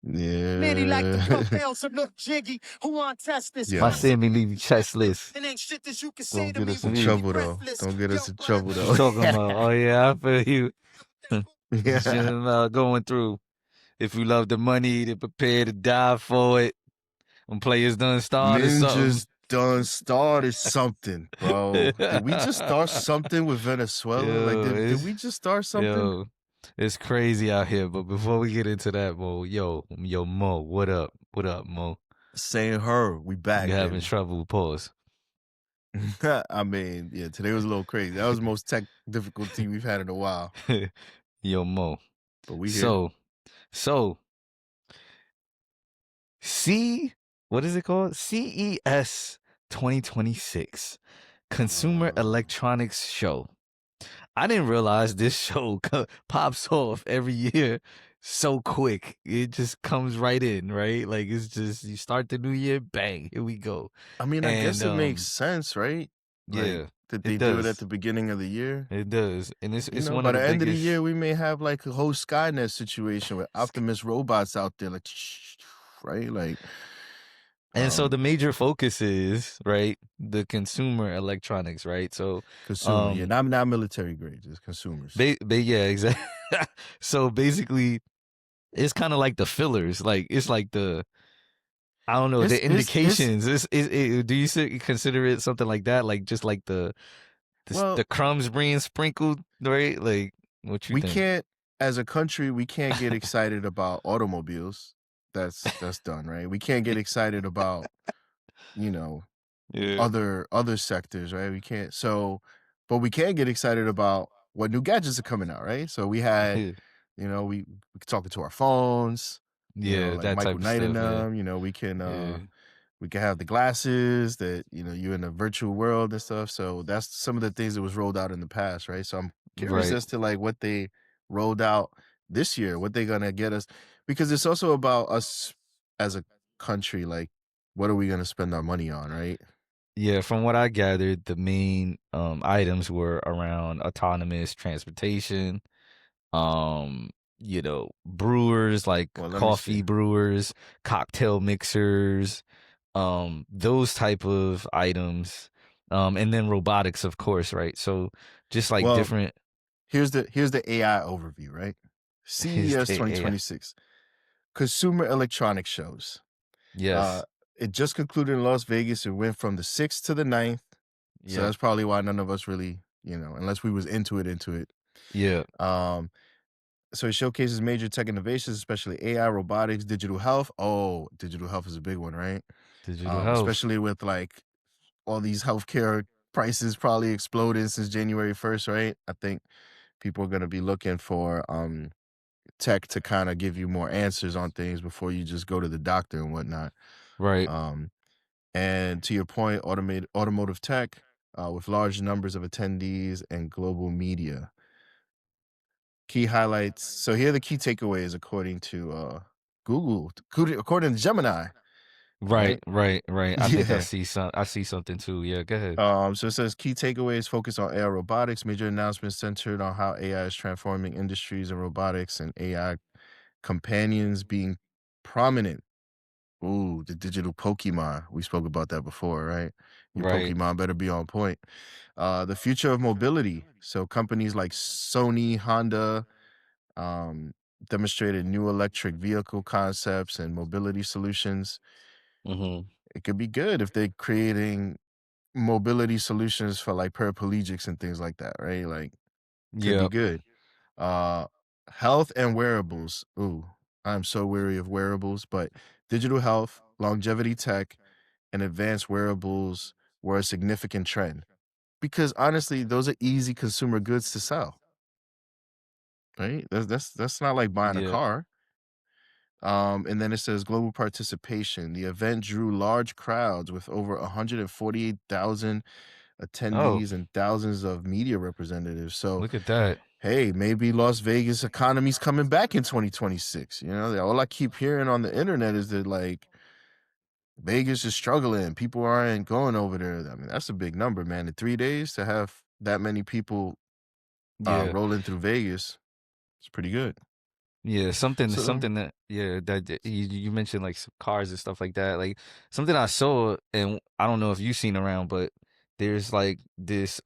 Lady like the pump Yeah. bells and look jiggy. Who want test this? Yo. My Come sit semi leave you chestless. and ain't shit that you can say Don't to get me us In will in leave heat. you trouble though. breathless. Don't get Yo, us in but I trouble think You though. talking about? Oh yeah, I feel you. Yeah. Going through. If you love the money, then prepare to die for it. When players done started something. Ninjas done started something, bro. Did we just start something with Venezuela? Like, did we just start something? Yo, it's crazy out here. But before we get into that, Mo, yo, Mo, what up? What up, Mo? Saying her, we back, You having baby. trouble? Pause. I mean, yeah, today was a little crazy. That was the most tech difficulty we've had in a while. Yo, Mo. But we here. So, what is it called? CES 2026, Consumer Electronics Show. I didn't realize this show pops off every year so quick. It just comes right in, right? Like it's just you start the new year, bang, here we go. I mean, I guess it makes sense, right? Like, Yeah, that it they do it at does. the beginning of the year. It does, and it's one By of the the end of the biggest. year, we may have like a whole Skynet situation with Optimus robots out there, like, right? Like, And so the major focus is right the consumer electronics, right? So consumer, yeah, not military grade, just consumers. Yeah, exactly. So basically, it's kind of like the fillers, like it's like the. I don't know, the indications. Do you consider it something like that? Like just like the crumbs being sprinkled, right? Like what you we think? can't, as a country, we can't get excited about automobiles. That's done, right? We can't get excited about, other sectors, right? We can't. So, but we can get excited about what new gadgets are coming out, right? So we had, we talking to our phones, like that Michael type of Knight in stuff. them. We can have the glasses that you're in a virtual world and stuff. So that's some of the things that was rolled out in the past, right? So I'm curious as to like what they rolled out this year, what they're gonna get us, because it's also about us as a country. Like, what are we gonna spend our money on, right? Yeah, from what I gathered, the main items were around autonomous transportation, brewers like coffee brewers, cocktail mixers, those type of items, and then robotics, of course, right? So just like different. Here's the AI overview, right? CES 2026, Consumer Electronics Shows. Yes. It just concluded in Las Vegas. It went from the 6th to the 9th. So that's probably why none of us really, unless we was into it. Yeah. So it showcases major tech innovations, especially AI, robotics, digital health. Oh, digital health is a big one, right? Digital health. Especially with like all these healthcare prices probably exploded since January 1st, right? I think people are going to be looking for tech to kind of give you more answers on things before you just go to the doctor and whatnot. Right. And to your point, automotive tech with large numbers of attendees and global media. Key highlights. So here are the key takeaways according to Google, according to Gemini. Right. I think I see something too. Yeah, go ahead. So it says key takeaways focus on AI robotics. Major announcements centered on how AI is transforming industries and robotics and AI companions being prominent. Ooh, the digital Pokemon. We spoke about that before, right? Your Pokemon better be on point. The future of mobility. So companies like Sony, Honda, demonstrated new electric vehicle concepts and mobility solutions. It could be good if they're creating mobility solutions for like paraplegics and things like that, right? Like, could be good. Health and wearables. Ooh, I'm so weary of wearables, but digital health, longevity tech, and advanced wearables were a significant trend because honestly, those are easy consumer goods to sell, right? That's not like buying a car. And then it says global participation. The event drew large crowds with over 148,000 attendees and thousands of media representatives. So look at that. Hey, maybe Las Vegas economy's coming back in 2026. All I keep hearing on the internet is that like Vegas is struggling. People aren't going over there. I mean, that's a big number, man. In 3 days to have that many people rolling through Vegas, it's pretty good. Yeah, something So something that yeah, that you mentioned like some cars and stuff like that. Like something I saw, and I don't know if you've seen around, but there's like this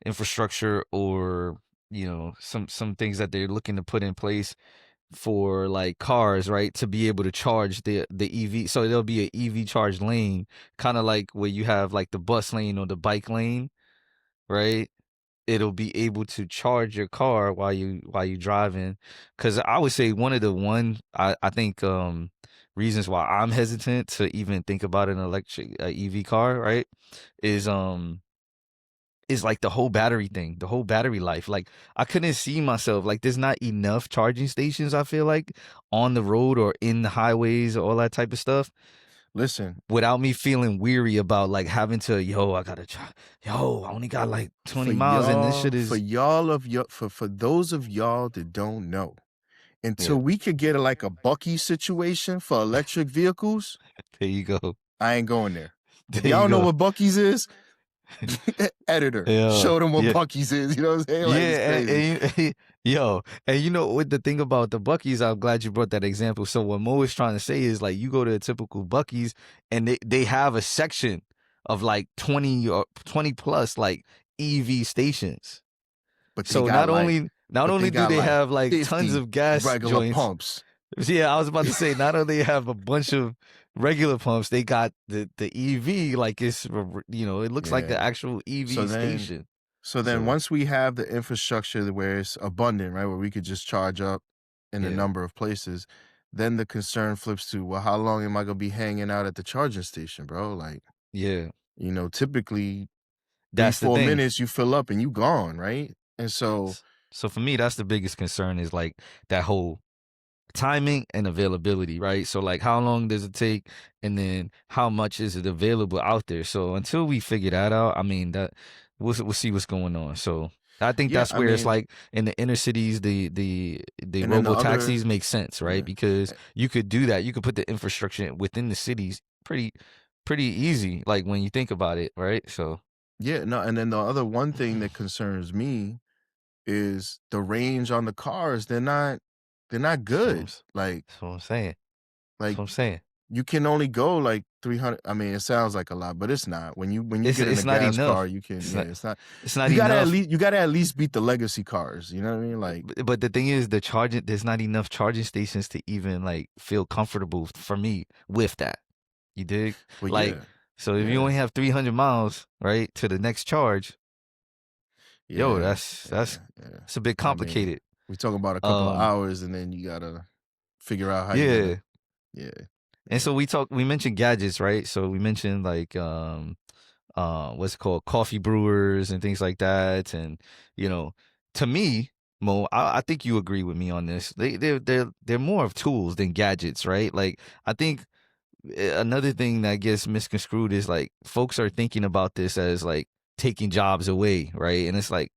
infrastructure or some things that they're looking to put in place for like cars, right, to be able to charge the EV. So there'll be an EV charge lane, kind of like where you have like the bus lane or the bike lane, right? It'll be able to charge your car while you driving. Because I would say I think reasons why I'm hesitant to even think about an electric EV car, right, is is like the whole battery thing, the whole battery life. Like I couldn't see myself, like there's not enough charging stations, I feel like, on the road or in the highways or all that type of stuff, listen, without me feeling weary about like having to, I gotta try, I only got like 20 for miles and this y'all, shit is for those of y'all that don't know, yeah. until we could get like a Bucky situation for electric vehicles, There you go. I ain't going there. If There y'all you know go. what Bucky's is, editor, Yeah. show them what Yeah. Bucky's is. You know what I'm saying? Like it's Yeah, crazy. yo, and what the thing about the Bucky's, I'm glad you brought that example. So what Mo is trying to say is like you go to a typical Bucky's and they have a section of like 20 or 20 plus like EV stations. But they So got like, not but they only do got they like have like tons 50 of gas regular joints. pumps. Yeah, I was about to say not only have a bunch of regular pumps, they got the EV like it's it looks like an Yeah. actual So EV then, station. so then So once we have the infrastructure where it's abundant, right, where we could just charge up in a yeah, number of places, then the concern flips to, well, how long am I gonna be hanging out at the charging station, bro? Like, yeah, typically three, that's the four thing. minutes you fill up and you gone, right? And so So for me, that's the biggest concern is like that whole timing and availability, right? So like how long does it take and then how much is it available out there? So until we figure that out, I mean that we'll see what's going on. So I think yeah, that's I where it's mean, like in the inner cities, the and then the robo other, taxis make sense, right? yeah, Because eh, you could do that. You could put the infrastructure within the cities pretty easy, like when you think about it, right? So yeah, no, and then the other one thing that concerns me is the range on the cars. They're not that's what good. that's what I'm saying. That's Like what I'm saying. you can only go like 300. I mean, it sounds like a lot, but it's not. When you get in a It's not gas car, enough. you can, It's yeah, not it's not. it's not enough. You gotta at least beat the legacy cars. You know what I mean? Like, But the thing is, there's not enough charging stations to even like feel comfortable for me with that. You dig? but Like, yeah, so if you yeah, only have 300 miles, right, to the next charge, yo, yeah, yeah, yeah. that's a bit I mean, complicated. we talking about a couple of Um, hours, and then you gotta figure out how you're yeah. gonna, yeah, And yeah. so we mentioned gadgets, right? So we mentioned like what's it called, coffee brewers and things like that. And you know, to me, Mo, I think you agree with me on this. They're more of tools than gadgets, right? Like I think another thing that gets misconstrued is like folks are thinking about this as like taking jobs away, right? And it's like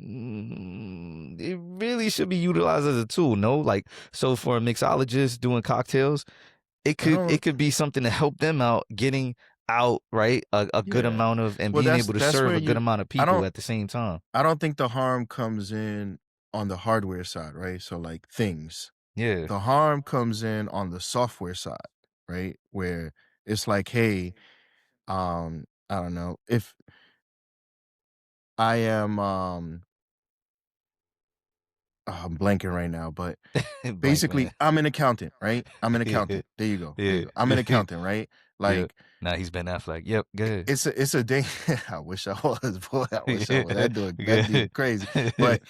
it really should be utilized as a tool, no? Like so for a mixologist doing cocktails, it I could don't, it could be something to help them out getting out, right, a good yeah. amount of and Well, being able to that's serve where a good you. amount of I people don't. at the same time. I don't think the harm comes in on the hardware side, right? So like things. Yeah. The harm comes in on the software side, right? Where it's like, hey, I don't know, if I am I'm blanking right now, but Blank basically man. I'm an accountant, right? I'm an Yeah. accountant. There you go. There you Yeah. go. I'm an accountant, right? Yeah. Like Now he's Ben Affleck. Yep, good. it's a day. I wish I was, boy. I wish I was. Yeah. That'd be Good. crazy. But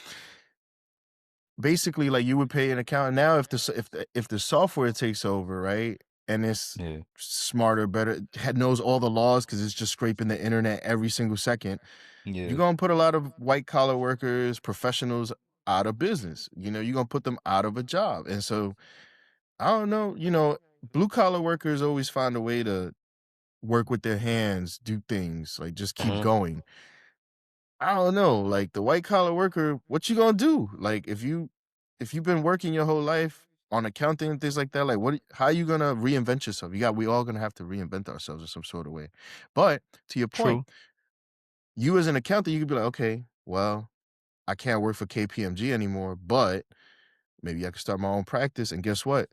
basically, like you would pay an accountant now if the software takes over, right? And it's Yeah. smarter, better, knows all the laws because it's just scraping the internet every single second. You're Yeah. gonna put a lot of white collar workers, professionals out of business. You're gonna put them out of a job. And so I don't know, blue collar workers always find a way to work with their hands, do things, like just keep Mhm. going. I don't know, like the white collar worker, what you gonna do? Like if you've been working your whole life on accounting and things like that, like how you gonna reinvent yourself? We all gonna have to reinvent ourselves in some sort of way. But to your point, True. you as an accountant, you could be like, okay, well, I can't work for KPMG anymore, but maybe I can start my own practice. And guess what?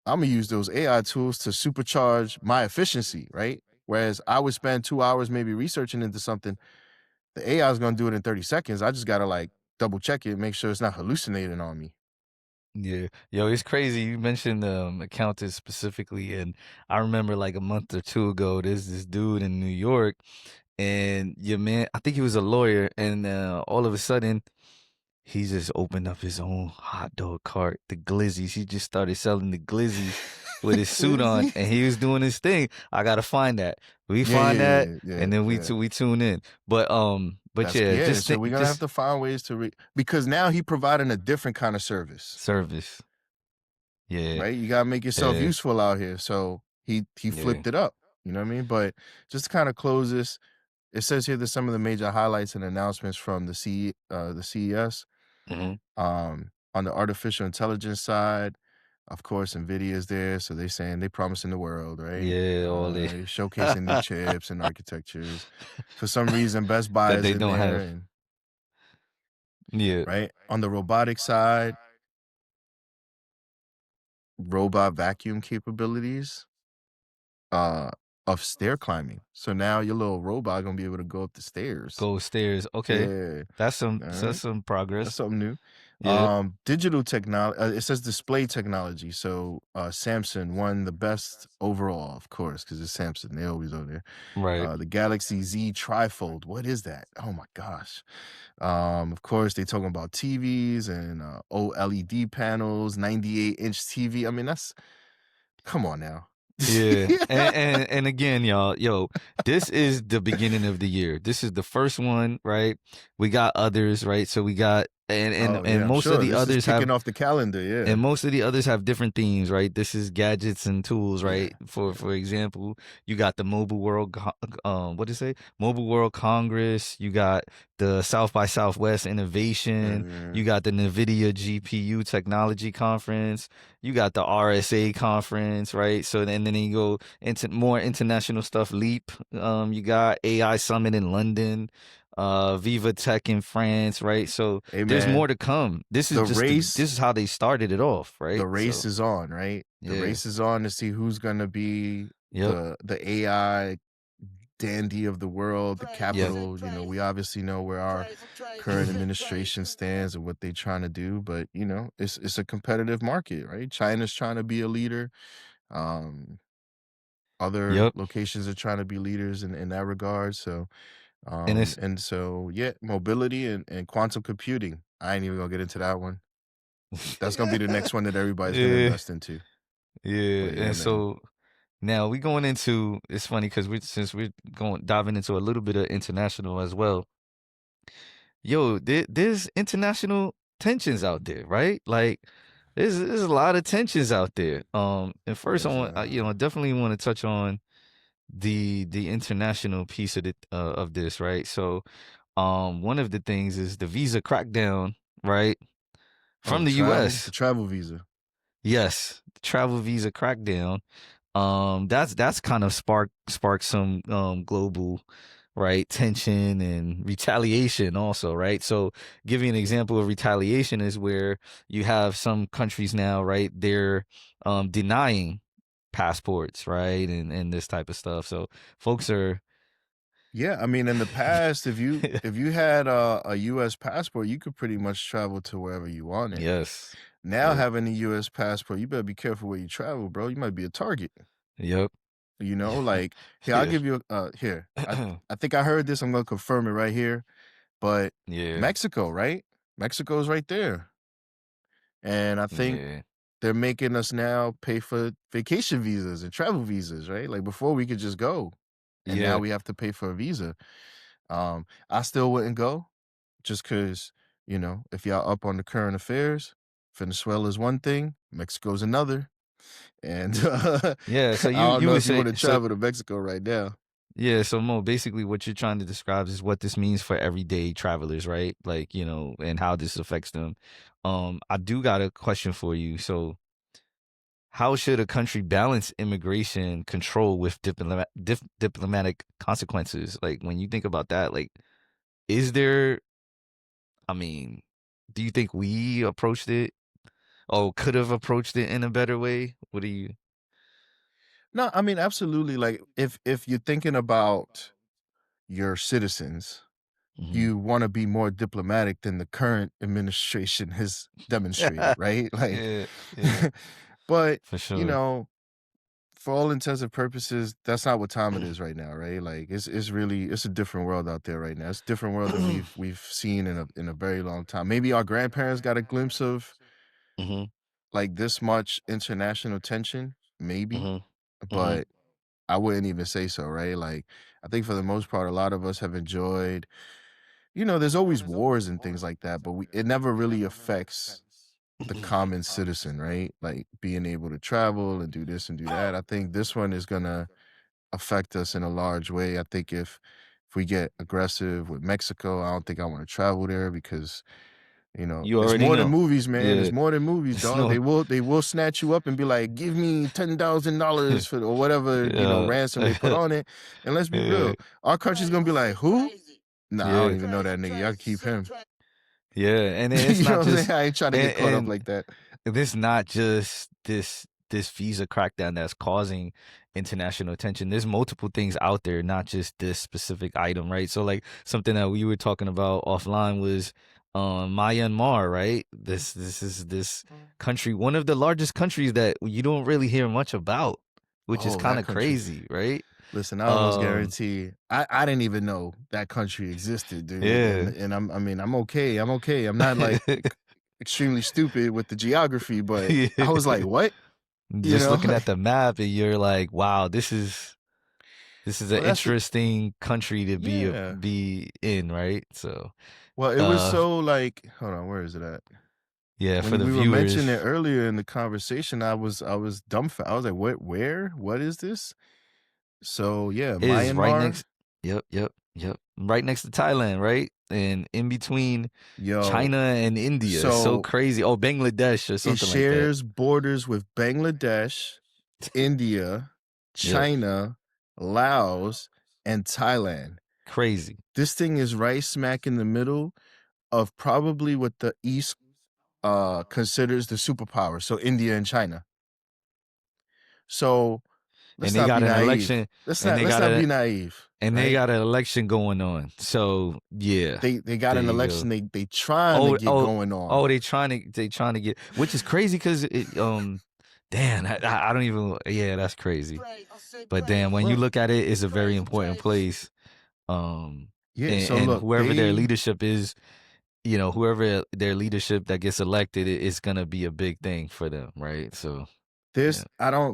I'm gonna use those AI tools to supercharge my efficiency, right? Whereas I would spend 2 hours maybe researching into something, the AI is gonna do it in 30 seconds. I just gotta like double check it, make sure it's not hallucinating on me. Yeah. Yo, it's crazy. You mentioned accountants specifically, and I remember like a month or two ago, there's this dude in New York, and your man, I think he was a lawyer, and all of a sudden, he just opened up his own hot dog cart, the glizzies. He just started selling the glizzies with his suit on, and he was doing his thing. I gotta find that. We Yeah, find that, yeah, and then yeah. we tune in. But That's yeah, yeah. just So think, we're gonna have to find ways to because now he providing a different kind of service, service. Yeah, right? You gotta make yourself yeah, useful out here. So he yeah. flipped it up. You know what I mean? But just to kind of close this, it says here that some of the major highlights and announcements from the CES. hmm On the artificial intelligence side, of course, NVIDIA is there, so they saying they promising the world, right? Yeah, all the Showcasing new chips and architectures. For some reason, Best Buy that is they in don't there, have. and Yeah, right on the robotic side, robot vacuum capabilities, uh, of stair climbing. So now your little robot gonna be able to go up the stairs. go stairs. Okay, Yeah, all that's right. some That's progress. something new. Yeah, Digital technology. It says display technology. So Samsung won the best overall, of course, because it's Samsung. They always are there. right. The Galaxy Z Trifold. What is that? Oh my gosh. Of course, they talking about TVs and OLED panels, 98-inch TV. I mean, that's come on now. Yeah, and again, y'all, yo, this is the beginning of the year. This is the first one, right? We got others, right? So we got Oh and yeah, I'm most of sure the this is others have kicking off the calendar. and Yeah. most of the others have different themes, right? This is gadgets and tools, Yeah. right? For example, you got the what do you say? Mobile World Congress. You got the South by Southwest Innovation. You got the NVIDIA GPU Technology Conference. You got the RSA Conference, right? So then you go into more international stuff. Leap. You got AI Summit in London. Viva Tech in France, right? So Hey there's more man, to come. This is the just race this is how they started it off, the right? race So is on, right? The yeah, race is on to see who's gonna be yep, the AI dandy of the world, the yep, capital. You know, we obviously know where our current administration stands and what they're trying to do, but you know, it's a competitive market, right? China's trying to be a leader. Um, Other yep. locations are trying to be leaders in that regard. So And it's and so yeah, mobility and quantum computing. I ain't even gonna get into that one. That's gonna be the next one that everybody's gonna yeah, invest into. yeah. But yeah, And man. so now we going into it's funny because since we're going diving into a little bit of international as well. Yo, there's international tensions out there, right? Like there's a lot of tensions out there. And first I There's want I definitely want to touch on the international piece of this, right? So one of the things is the visa crackdown, right? oh From the the US. travel visa. Yes, the travel visa crackdown. That's kind of sparked some global, right, tension and retaliation also, right? So give you an example of retaliation is where you have some countries now, right, they're denying passports, right? And this type of stuff. So folks are Yeah, I mean, in the past, if you had a U.S. passport, you could pretty much travel to wherever you wanted. yes. Now, Yep. having a U.S. passport, you better be careful where you travel, bro. You might be a target. Yep. You know, like here, I'll Yeah. give you here. I think I heard this. I'm gonna confirm it right here. But Yeah. Mexico, right? Mexico's right there, and I think Yeah. they're making us now pay for vacation visas and travel visas, right? Like before, we could just go, and now Yeah. we have to pay for a visa. I still wouldn't go just because, you know, if y'all up on the current affairs, Venezuela's one thing, Mexico's another. And Yeah. So I you don't you know would if you say want to so travel to Mexico right now. yeah, so Mo, basically what you're trying to describe is what this means for everyday travelers, right? Like, and how this affects them. I do got a question for you. So, how should a country balance immigration control with diplomatic consequences? Like, when you think about that, like, is there, I mean, do you think we approached it could have approached it in a better way? What do you? No, I mean absolutely. Like if you're thinking about your citizens, Mhm. you want to be more diplomatic than the current administration has demonstrated, right? Like, Yeah, yeah, but for you sure. know, for all intents and purposes, that's not what time it is right now, right? Like it's really it's a different world out there right now. It's a different world than we've seen in a very long time. Maybe our grandparents got a glimpse of Mhm, like this much international tension, maybe, mhm, mhm. but I wouldn't even say so, right? Like I think for the most part, a lot of us have enjoyed, there's always wars and things like that, but it never really affects the common citizen, right? Like being able to travel and do this and do that. I think this one is gonna affect us in a large way. I think if we get aggressive with Mexico, I don't think I want to travel there because You it's already more than know. movies, man. It's Yeah. more than movies, It's dog. no. They will snatch you up and be like, give me $10,000 for or whatever, Yeah. ransom they put on it. And let's be Yeah. real, our country's gonna be like, who? Nah, I don't Yeah. even know that nigga. Y'all can keep him. Yeah. And it's You know not what I'm saying? just I ain't trying to get caught up and like that. this not just this visa crackdown that's causing international attention. There's multiple things out there, not just this specific item, right? So like something that we were talking about offline was Myanmar, right? This is this country, one of the largest countries that you don't really hear much about, which is Oh, kind that of country. crazy, right? Listen, I almost Um guarantee I didn't even know that country existed, dude. And yeah. and I mean, I'm okay. I'm okay. I'm not like extremely stupid with the geography, but I was like, what? You Just know? looking at the map and you're like, wow, this is an Well, that's the interesting country to yeah. be in, right? So, Well, it was uh, so like, hold on, where is it at? yeah, for When the we were mentioning it viewers, earlier in the conversation, I was dumbfounded. I was like, what? Where? What is this? So yeah, it is right Myanmar. next. Yep, yep, yep. Right next to Thailand, right? And in between Yo, China and India. It's so so crazy. Oh, Bangladesh or it something like that. shares borders with Bangladesh, India, Yep, China, Laos, and Thailand. crazy. This thing is right smack in the middle of probably what the East considers the superpower, so India and China. So let's And they not be got an naive. election, and they Let's got not a be naive, and they right? got an election going on. So yeah, They got there an you go. election they trying to Oh, get oh, going on. oh! They trying to get, which is crazy because damn, I don't even. Yeah, that's crazy. But damn, when you Well, look at it, it's a very important place. yeah, so And look, whoever their leadership is, whoever their leadership that gets elected, it's gonna be a big thing for them, right? So yeah,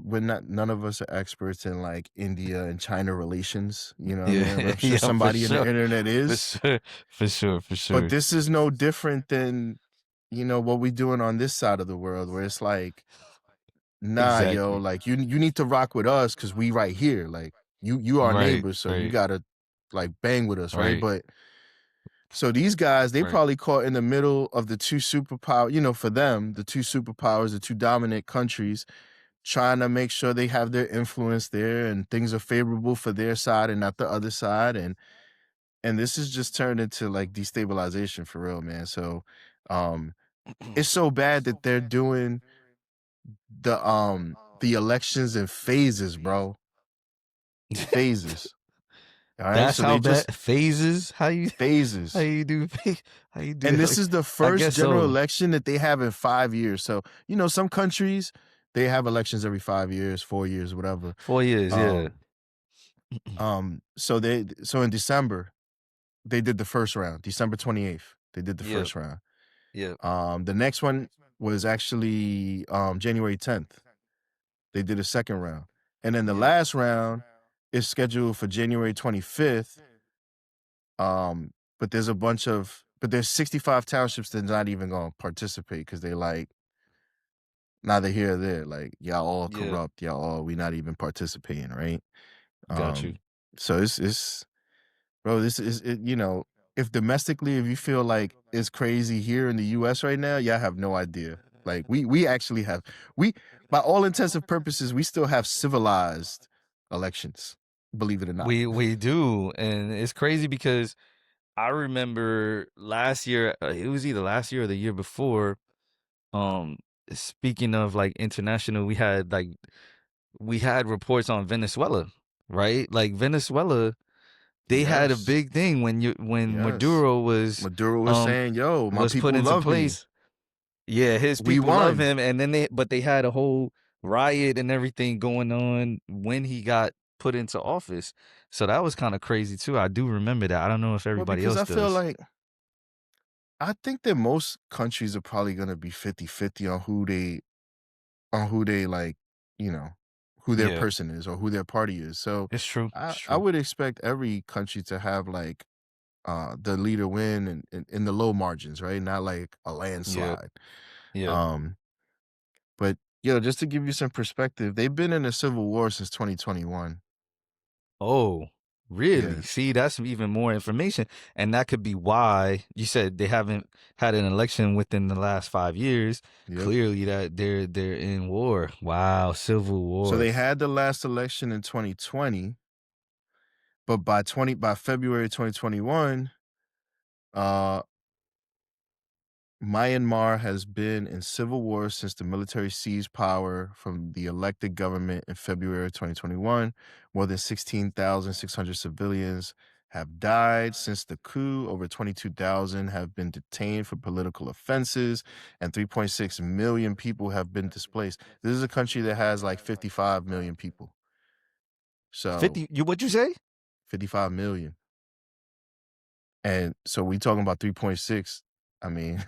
we're not none of us are experts in like India and China relations, you know what I mean? yeah, I'm sure yeah, for somebody in the sure, internet for is, sure, for sure, for but sure. this is no different than, what we doing on this side of the world where it's like, nah, yo, Exactly. like you need to rock with us because we right here. Like you our Right, neighbors, so you right, gotta like bang with us, right? right, But so these guys, they right. probably caught in the middle of the two superpower, for them, the two superpowers, the two dominant countries, trying to make sure they have their influence there and things are favorable for their side and not the other side. And this has just turned into like destabilization for real, man. So it's so bad that they're doing the elections in phases, bro. Phases. All right. That's So how they bad just phases. How phases. you do how you do And it? this Like, is the I first guess general so. election that they have in 5 years. So, some countries they have elections every 5 years, 4 years, whatever. 4 years, yeah. Um, so in December, they did the first round. December 28th, they did the Yep, first round. yep, The next one was actually January 10th. They did a second round. And then the yep, last round is scheduled for January 25th. But there's 65 townships that's not even gonna participate because they like neither here or there. Like y'all all yeah. corrupt, we not even participating, right? Got you. Um, so it's bro, this is it, if domestically, if you feel like it's crazy here in the US right now, y'all have no idea. Like we actually have we by all intents and purposes, we still have civilized elections, believe it or not. We do, and it's crazy because I remember last year. It was either last year or the year before. Um, speaking of like international, we had reports on Venezuela, right? Like Venezuela, they had a Yes. big thing when Yes. Maduro was Maduro was saying, "Yo, my put people into love me. place. Yeah, his We people love won." him, and then they had a whole riot and everything going on when he got put into office. So that was kind of crazy too. I do remember that. I don't know if Well, everybody because else I feel does. like I think that most countries are probably gonna be 50-50 on who they like, you know, who their Yeah, person is or who their party is. So it's true. I, It's I true. would expect every country to have like the leader win and in the low margins, right? Not like a Yeah, landslide. yeah. Um, but just to give you some perspective, they've been in a civil war since 2021. Oh, really? Yeah. See, that's even more information. And that could be why you said they haven't had an election within the last 5 years. Yep. Clearly that they're in war. Wow, civil So war. they had the last election in 2020, but by February 2021, uh Myanmar has been in civil war since the military seized power from the elected government in February 2021. More than 16,600 civilians have died since the coup. Over 22,000 have been detained for political offenses, and 3.6 million people have been displaced. This is a country that has like 55 million people. So 50, what'd you say? 55 million. And so we talking about 3.6. I mean,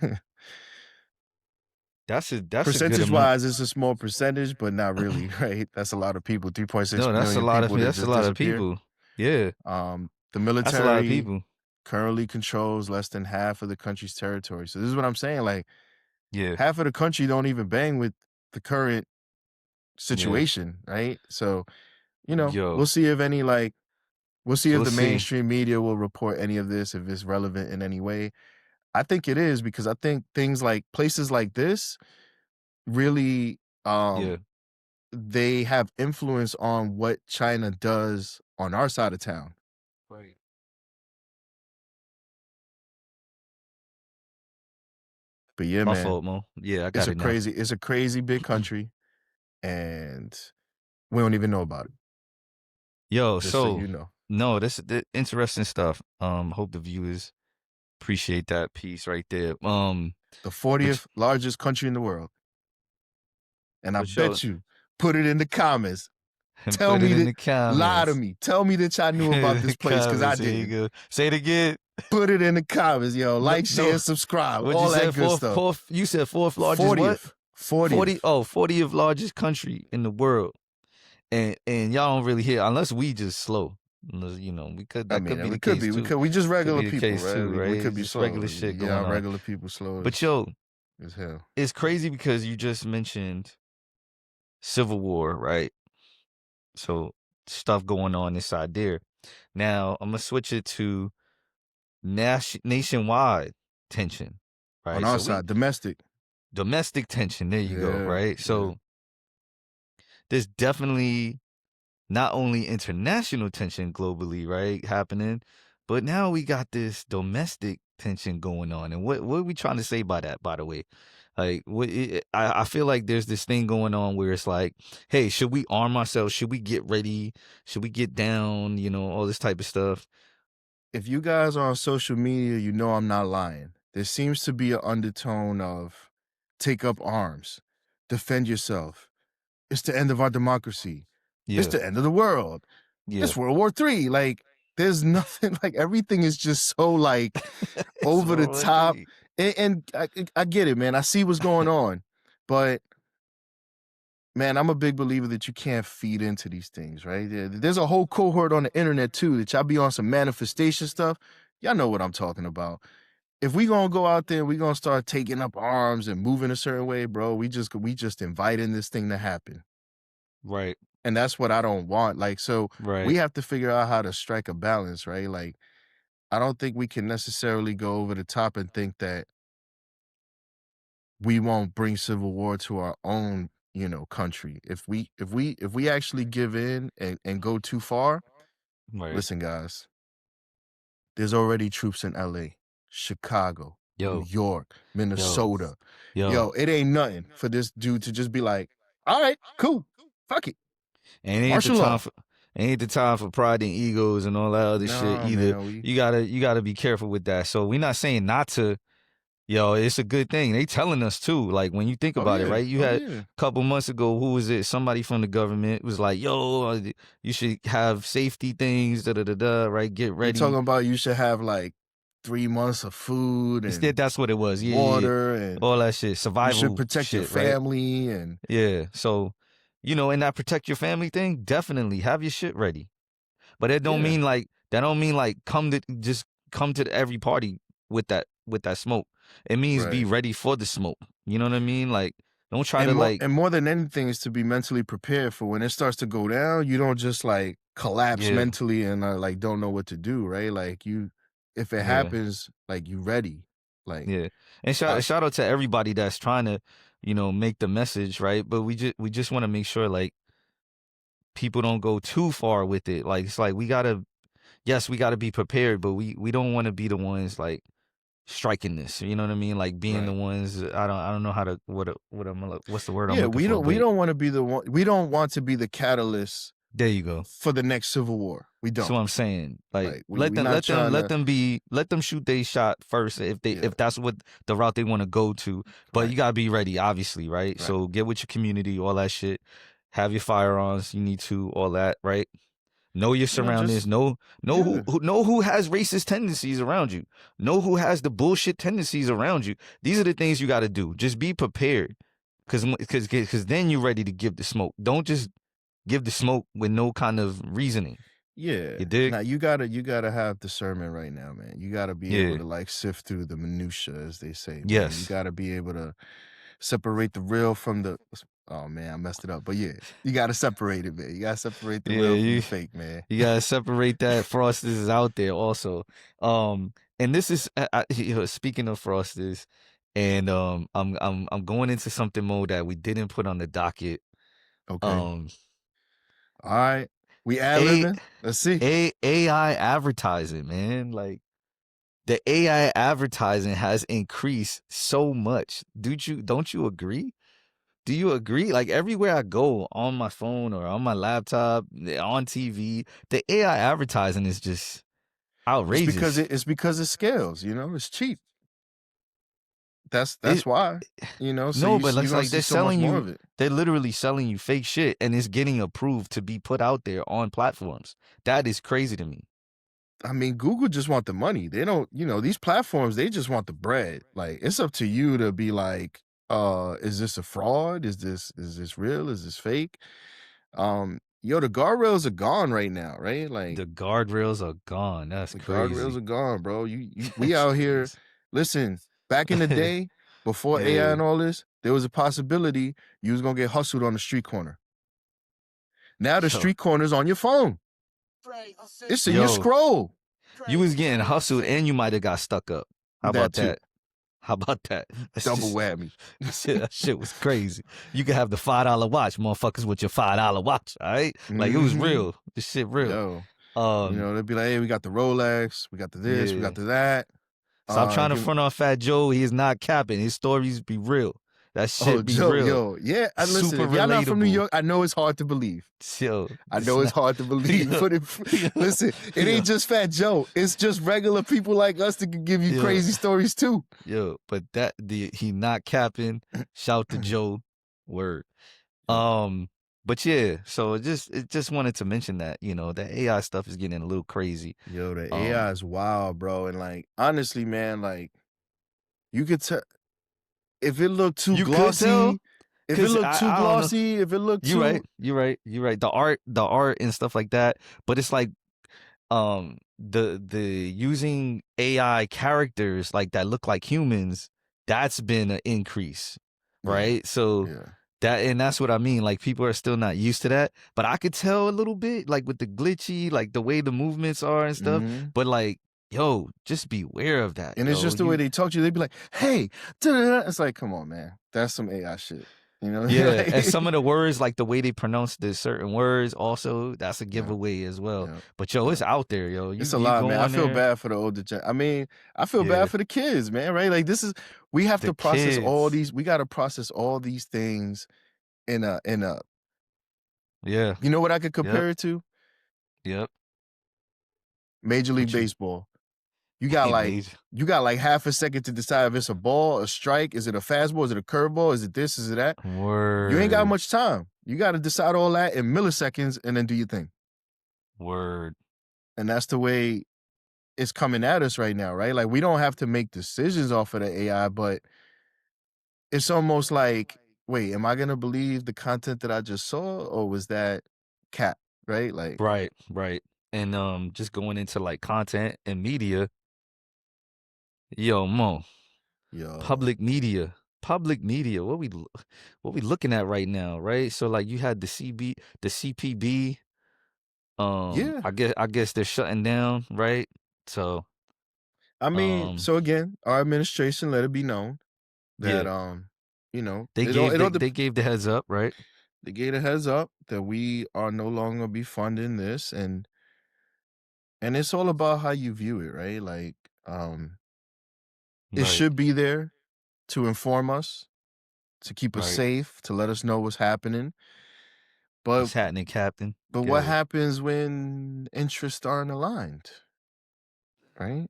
That's a good percentage amount. wise, it's a small percentage, but not really, right? That's a lot of people. 3.6 No, million people that that's a just lot of disappeared. people. Yeah, The that's a lot of military people. currently controls less than half of the country's territory. So this is what I'm saying. Like Yeah, half of the country don't even bang with the current yeah. situation, right? So, Yo, we'll see we'll see if we'll the see. mainstream media will report any of this, if it's relevant in any way. I think it is because I think things like places like this really Yeah, they have influence on what China does on our side of town. right. But yeah, My man, fault, Mo. Yeah, I got it now. it's a crazy big country, and we don't even know about it. Yo, Just so so you know, no, this interesting stuff. Hope the viewers appreciate that piece right there. the But 40th largest country in the world, and I yo, bet you put it in the comments. and Tell put it me in that the lie to comments. me. Tell me that y'all knew about this place because I Comments. Here you didn't. go. Say it again. Put it in the comments, yo. No, Like, no. share, subscribe, What you all that said? good stuff. Fourth. You said fourth largest what? 40th, 40th. 40th largest country in the world. And y'all don't really hear unless we just slow. We could I that could mean, be the we could case be. too. We just Could regular be the people, case right? too, right? We could It's be just slow. regular shit Yeah, going our on. regular people slow But yo, as hell. it's crazy because you just mentioned civil war, right? So stuff going on inside there. Now I'm gonna switch it to nationwide tension, On right? our So side, domestic. domestic tension. There you go, Yeah, right? yeah. So there's definitely not only international tension globally, right, happening, but now we got this domestic tension going on. And what are we trying to say by that, by the way? Like, I feel like there's this thing going on where it's like, hey, should we arm ourselves? Should we get ready? Should we get down? All this type of stuff. If you guys are on social media, you know I'm not lying. There seems to be an undertone of take up arms, defend yourself. It's the end of our democracy. It's Yeah, the end of the world. yeah. It's World War III. Like, there's nothing, like, everything is just so, like, It's over the World War top. III. And I get it, man. I see what's going on. But man, I'm a big believer that you can't feed into these things, right? There's a whole cohort on the internet too that y'all be on some manifestation stuff. Y'all know what I'm talking about. If we gonna go out there and we gonna start taking up arms and moving a certain way, bro, we just inviting this thing to happen. Right, And that's what I don't want. Like, so we right, have to figure out how to strike a balance, right? Like, I don't think we can necessarily go over the top and think that we won't bring civil war to our own, country. If we actually give in and go too far, right. listen, guys, there's already troops in LA, Chicago, New Yo, York, Minnesota. yo. Yo, it ain't nothing for this dude to just be like, all right, cool, fuck it, And martial law. ain't the time for pride and egos and all that other shit Nah, either. man, You gotta be careful with that. So we're not saying not to. Yo, it's a good thing. They telling us too. Like when you think oh about it, yeah, right? You oh had yeah, a couple months ago, who was it? Somebody from the government was like, "Yo, you should have safety things." Da da da da. Right? Get you ready. talking about you should have like 3 months of food and That's what it was. Yeah, water and all that shit, you should survival protect your shit, right? family and Yeah. So, and that protect your family thing, definitely have your shit ready. But that don't yeah, mean like come to every party with that smoke. It means be right. ready for the smoke. You know what I mean? Like don't try to like And more than anything is to be mentally prepared for when it starts to go down. You don't just like collapse yeah, mentally and like don't know what to do, right? Like if it yeah, happens, like you ready. Like yeah. And uh, shout out to everybody that's trying to, make the message, right? But we just want to make sure like people don't go too far with it. Like it's like we gotta be prepared, but we don't want to be the ones like striking this. You know what I mean? Like being the right. ones. I don't know how to what's the word I'm Yeah, looking for. we But don't want to be the one. We don't want to be the catalyst there you go. for the next civil war. We That's don't. what I'm saying. Like Like we not let trying to. them shoot their shot first Yeah, if that's what the route they want to go to. But right, you gotta be ready, obviously, right? right. So get with your community, all that shit. Have your firearms. You need to all that, right? Know your surroundings. Just Know yeah. know who has racist tendencies around you. Know who has the bullshit tendencies around you. These are the things you got to do. Just be prepared, because then you're ready to give the smoke. Don't just give the smoke with no kind of reasoning. Yeah. You dig? Now you gotta have discernment right now, man. You gotta be able Yeah. to like sift through the minutia, as they say, man. You Yes. gotta be able to separate the real from the. Oh man, I messed it up. But yeah, you gotta separate it, man. You gotta separate the Yeah. real from the fake, man. You gotta separate that. Frosters is out there also. And this is speaking of Frosters, and I'm going into something more that we didn't put on the docket. Okay. Um, All right. We ad A libbing. Let's see. AI advertising, man. Like the AI advertising has increased so much. Don't you agree? Do you agree? Like everywhere I go on my phone or on my laptop, on TV, the AI advertising is just outrageous. It's because it scales. It's cheap. That's It, why. So no, but you're it's gonna like see so much more of it. they're literally selling you fake shit and it's getting approved to be put out there on platforms. That is crazy to me. I mean, Google just want the money. They don't, these platforms, they just want the bread. Like, it's up to you to be like, is this a fraud? Is this real? Is this fake? The guardrails are gone right now, right? Like The guardrails are gone. That's the crazy. guardrails are gone, bro. We out here. Listen, back in the day, before AI and all this, there was a possibility you was gonna get hustled on the street corner. Now the street corner's on your phone. It's in your scroll. You was getting hustled and you might have got stuck up. How about That too. that? How about that? Double whammy. That shit was crazy. You could have the $5 watch, motherfuckers, with your $5 watch. All right, like it was real. This shit real. Yo, they'd be like, "Hey, we got the Rolex, we got the this, we got the that." Stop trying to front on Fat Joe. He is not capping. His stories be real. That shit be Joe, real. Yo, yeah. Listen, Super if y'all not from New relatable. York, I know it's hard to believe. Yo, I know it's hard to believe. But listen, it ain't just Fat Joe. It's just regular people like us that can give you crazy stories too. Yo, but he not capping. Shout to Joe. Word. But yeah, so it just wanted to mention that, the AI stuff is getting a little crazy. Yo, the AI is wild, bro. And like, honestly, man, like, you could tell if it looked too glossy. If it looked too glossy, if it looked too. You're right. The art and stuff like that. But it's like, the using AI characters like that look like humans, that's been an increase, right? Yeah. So that's what I mean. Like people are still not used to that, but I could tell a little bit, like with the glitchy, like the way the movements are and stuff. But like, yo, just beware of that. And it's just the way they talk to you. They'd be like, "Hey," it's like, come on, man, that's some AI shit. You know, Yeah, and like, some of the words, like the way they pronounce the certain words, also that's a yeah, giveaway as well. yeah, But yo, yeah. it's out there, yo. It's a You lot, go man. I on feel there, bad for the older I mean, I feel yeah, bad for the kids, man, right? Like we have the to process all kids, these, we got to process all these things in a, yeah, you know what I could yep, compare it to? yep. Major League What you Baseball. You got major like half a second to decide if it's a ball, a strike, is it a fastball, is it a curveball, is it this, is it that? You ain't got word, much time. You got to decide all that in milliseconds and then do your thing. word, And that's the way it's coming at us right now, right? Like we don't have to make decisions off of the AI, but it's almost like, wait, am I gonna believe the content that I just saw, or was that cap? Right? Like, right, right. And just going into like content and media, yo, Mo, yo, public media. Public media, what we looking at right now, right? So like you had the CPB, yeah. I guess they're shutting down, right? So I mean, um so again, our administration let it be known that yeah, you know, they it all gave it all they gave the heads up, right? they gave a heads up that we are no longer be funding this, and it's all about how you view it, right? Like, it Right, should be there to inform us, to keep us right. safe, to let us know what's happening. But What's happening, Captain? what Good. happens when interests aren't aligned, right?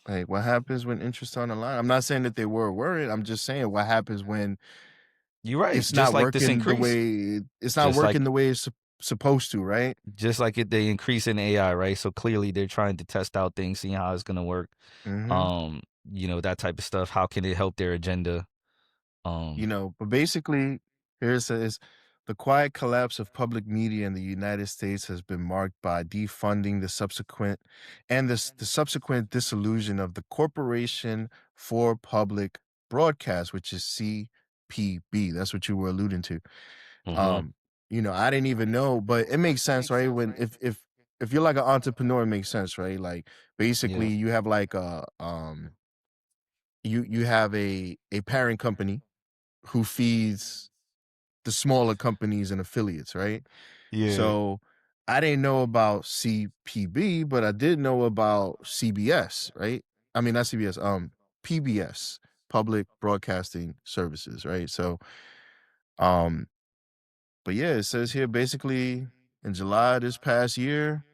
Like, what happens when interests aren't aligned? I'm not saying that they were worried. I'm just saying what happens when You're right. it's not working Just like the way it's supposed to, right? they increase in AI, right? So clearly they're trying to test out things, seeing how it's gonna work. Hmm. That type of stuff. How can it help their agenda? You know, but basically, here it says the quiet collapse of public media in the United States has been marked by defunding the subsequent dissolution of the Corporation for Public Broadcast, which is CPB. That's what you were alluding to. Mm-hmm. You know, I didn't even know, but it makes sense, right? When if you're like an entrepreneur, it makes sense, right? Like basically Yeah. you have like you have a parent company who feeds the smaller companies and affiliates, right? Yeah. So I didn't know about CPB, but I did know about CBS, right? I mean, not CBS, PBS, Public Broadcasting Services, right? So, um, but yeah, it says here basically in July this past year,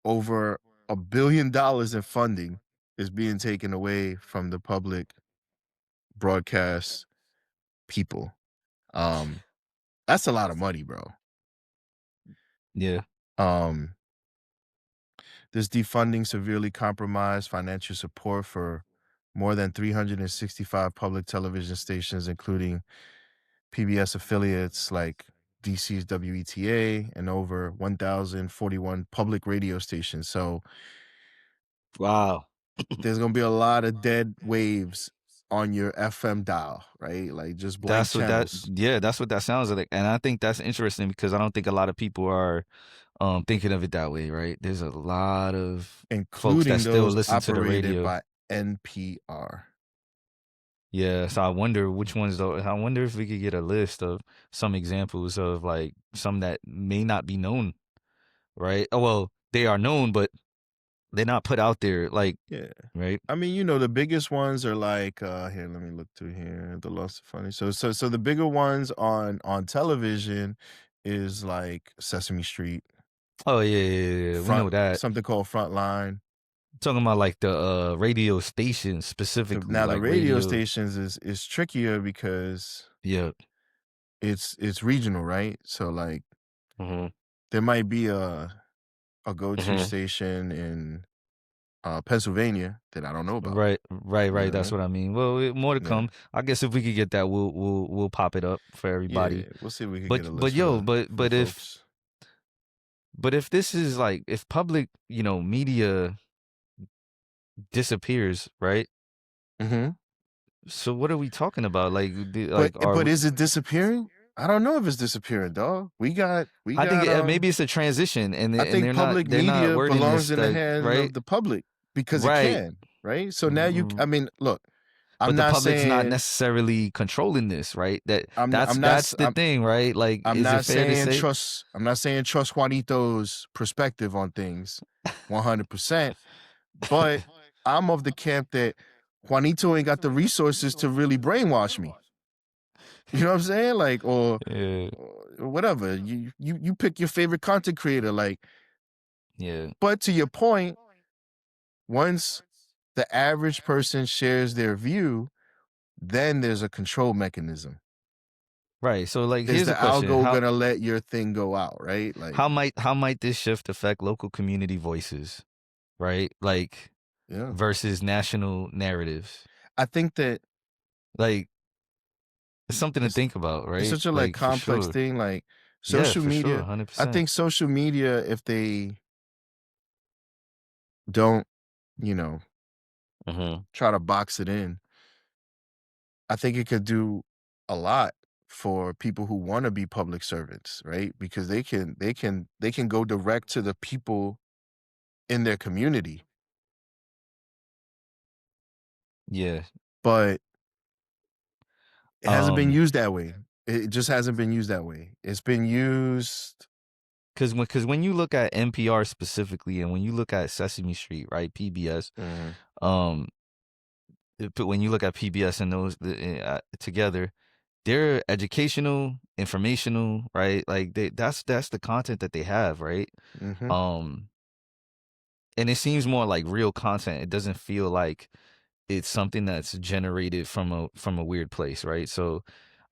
over $1 billion in funding is being taken away from the public broadcast people. Um, that's a lot of money, bro. Yeah. Um, this defunding severely compromised financial support for more than 365 public television stations, including PBS affiliates like DC's WETA and over 1,041 public radio stations. So Wow. there's going to be a lot of dead waves on your FM dial, right? Like just blank channels, That's what that sounds like. And I think that's interesting because I don't think a lot of people are thinking of it that way, right? There's a lot of folks that including still those listen to the operated radio. by NPR. Yeah, so I wonder which ones though. I wonder if we could get a list of some examples of like some that may not be known, right? Oh well, they are known, but they're not put out there, like, Yeah. right? I mean, you know, the biggest ones are like here, let me look through here. The Lost of Funny. So the bigger ones on television is like Sesame Street, Oh yeah. We know that. something called Frontline. Talking about like the radio stations specifically, Now the like radio radio. stations is trickier because Yeah. it's regional, right? So like Mm-hmm. there might be a go-to Mm-hmm. station in Pennsylvania that I don't know about. Right. That's Yeah. what I mean. Well, more to Yeah. come. I guess if we could get that, we'll pop it up for everybody. Yeah. We'll see if we could get But a but list for yo, the folks. but if this is like if public, media disappears, right? Mm-hmm. So what are we talking about? Like are But is it disappearing? I don't know if it's disappearing, dog. We got I think maybe it's a transition, and I think public they're not media wording belongs this in the that hands right, of the public because it right, can, right? So now r- I mean, look, but the not public's not saying necessarily controlling this, right? I'm That's the thing, right? Like, I'm is it not fair to saying say? I'm not saying trust Juanito's perspective on things 100%, but I'm of the camp that Juanito ain't got the resources to really brainwash me. You know what I'm saying? Like, or Yeah, whatever. You pick your favorite content creator, like. yeah, But to your point, once the average person shares their view, then there's a control mechanism. right. So, like, Is here's the a question: algo gonna let your thing go out, right? Like, how might this shift affect local community voices, right? Like, yeah, versus national narratives. I think that Like, it's something to it's think about, it's right? such a like Like, for complex sure. thing. Like Yeah, social for sure, media, I 100%. think social media, if they don't, you know, try to box it in, I think it could do a lot for people who want to be public servants, right? Because they can go direct to the people in their community. Yeah. But it hasn't been Um, used that way. It just hasn't been used that way. It's been used. because when you look at NPR specifically, and when you look at Sesame Street, right, PBS, um, when you look at PBS and those together, they're educational, informational, right? Like, that's the content that they have, right? Mhm. And it seems more like real content. It doesn't feel like it's something that's generated from a weird place, right? So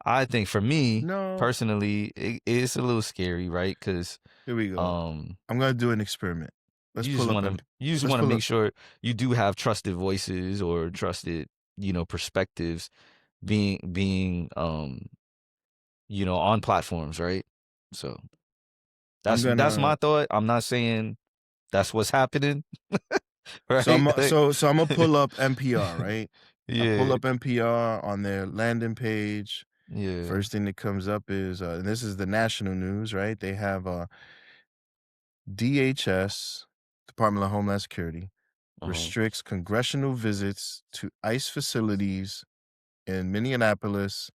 I think for me No. personally, it's a little scary, right? Because Here we go. I'm gonna do an experiment. Let's you just pull up. want to make sure you do have trusted voices or trusted, perspectives being on platforms, right? So that's my thought. I'm not saying that's what's happening, right? So I'm gonna pull up NPR, right? I pull Yeah, up NPR on their landing page. yeah. First thing that comes up is, and this is the national news, right? They have DHS, Department of Homeland Security, restricts congressional visits to ICE facilities in Minneapolis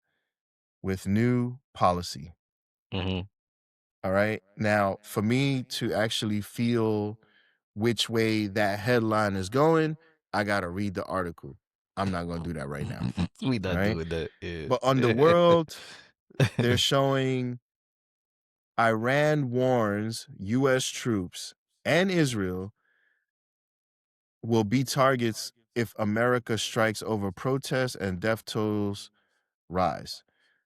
with new policy. All right. Now, for me to actually feel which way that headline is going, I got to read the article. I'm not going to do that right now. We not right? doing that. Yeah. But on the world, they're showing Iran warns U.S. troops and Israel will be targets if America strikes over protests and death tolls rise.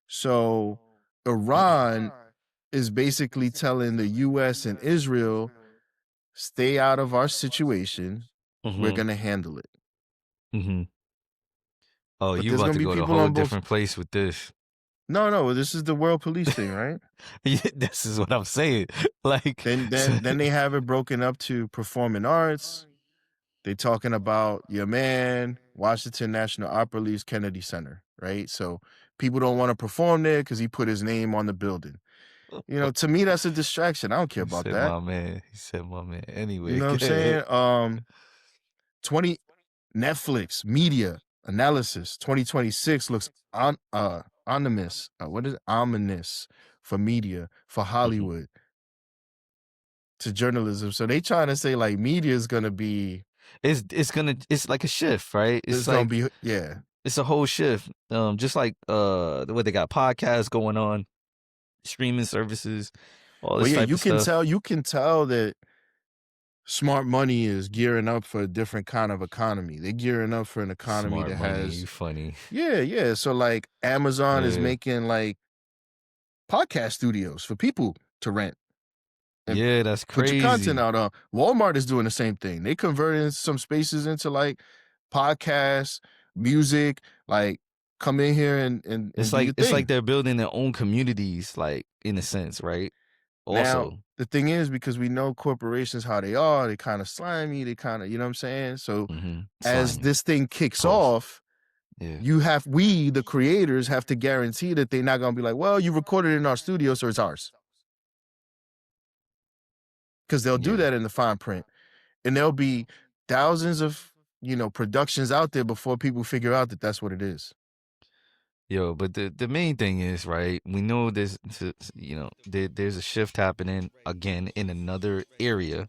So Iran is basically telling the U.S. and Israel, stay out of our situation. We're going to handle it. Oh, But you there's about going to to be go to a people whole on both. different place with this. No, this is the world police thing, right? Yeah, this is what I'm saying. Like, Then they have it broken up to performing arts. They talking about your man, Washington National Opera leaves Kennedy Center, right? So people don't want to perform there because he put his name on the building. To me, that's a distraction. I don't care about that. my man. He said, my man. Anyway, You know what I'm saying? 20 Netflix media analysis 2026 looks ominous. What is it? Ominous for media for Hollywood to journalism. So they trying to say like media is gonna be. It's like a shift, right? It's gonna be It's a whole shift. Just like what they got podcasts going on, streaming services, all this type of stuff. You can tell that smart money is gearing up for a different kind of economy. They're gearing up for an economy Smart that money, has. you funny. Yeah. So like Amazon is making like podcast studios for people to rent. Yeah, that's Put crazy. your content out. Walmart is doing the same thing. They converting some spaces into like podcasts, music, like come in here and It's do like your thing. like they're building their own communities, like, in a sense, right? Now, Also, the thing is, because we know corporations how they are, they kind of slimy, they kind of, you know what I'm saying? So as slimy. this thing kicks off, Yeah. we, the creators, have to guarantee that they're not gonna be like, well, you recorded it in our studio, so it's ours. Because they'll do that in the fine print. And there'll be thousands of productions out there before people figure out that that's what it is. Yo, but the main thing is, right, we know there's a shift happening again in another area.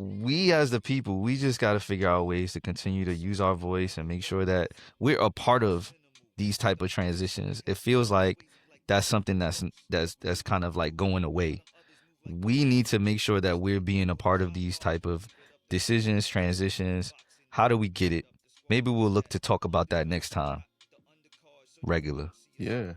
We as the people, we just got to figure out ways to continue to use our voice and make sure that we're a part of these type of transitions. It feels like that's something that's kind of like going away. We need to make sure that we're being a part of these type of decisions, transitions. How do we get it? Maybe we'll look to talk about that next time. Regular. Yeah.